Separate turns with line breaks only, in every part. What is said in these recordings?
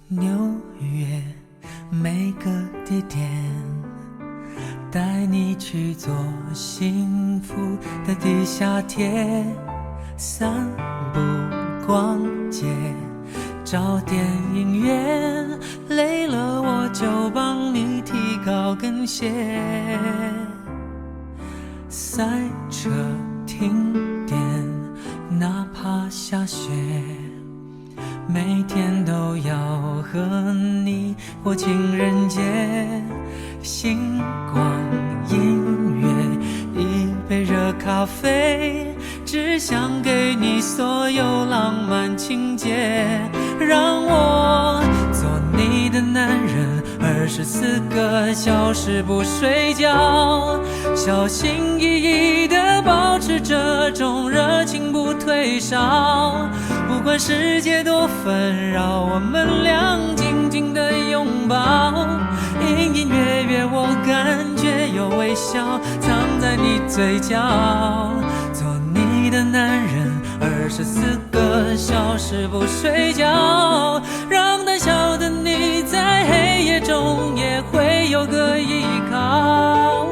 纽约每个地点，带你去做幸福的地下铁，散步逛街找电影院，累了我就帮你提高跟鞋，赛车停电哪怕下雪，每天都要和你过情人节，星光音乐一杯热咖啡，只想给你所有浪漫情节，让我做你的男人，24个小时不睡觉，小心翼翼地保持这种热情不退烧，不管世界多纷扰，我们俩紧紧地拥抱，隐隐约约我感觉有微笑藏在你嘴角，做你的男人，24个小时不睡觉，让胆小的你在黑夜中也会有个依靠，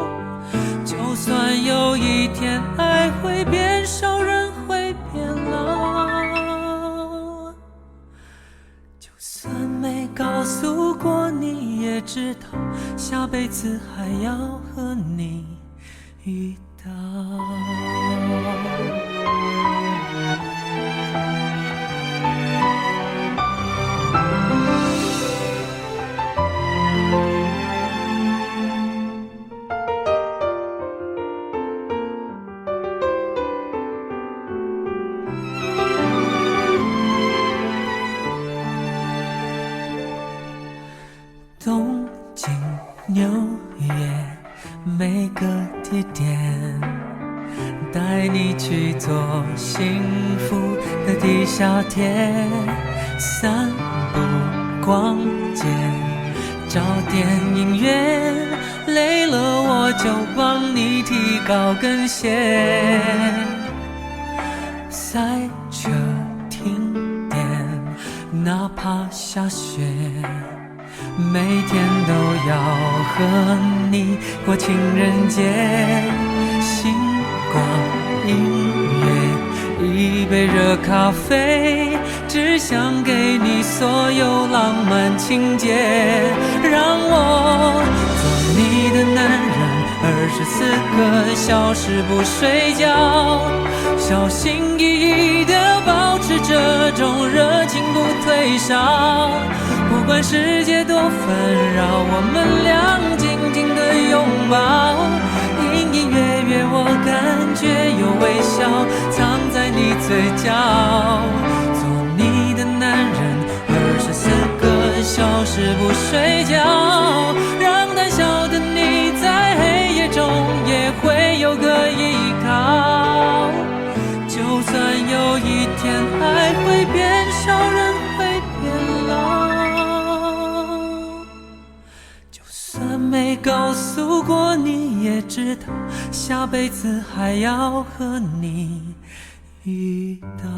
就算有一天爱会变少，人会变老，就算没告诉过你也知道，下辈子还要和你遇到。东京、纽约每个地点，带你去做幸福的地下铁，散步逛街找电影院，累了我就帮你提高跟鞋，赛车停电哪怕下雪，每天都要和你过情人节，星光音乐一杯热咖啡，只想给你所有浪漫情节，让我做你的男人，24个小时不睡觉，小心翼翼地保持这种热情不退烧，不管世界多纷扰，我们俩紧紧地拥抱，隐隐约约我感觉有微笑藏在你嘴角，做你的男人，24个小时不睡觉，让胆小的你在黑夜中也会有个依靠，就算有一天爱会变少，人会变老，就算没告诉过你也知道，下辈子还要和你遇到。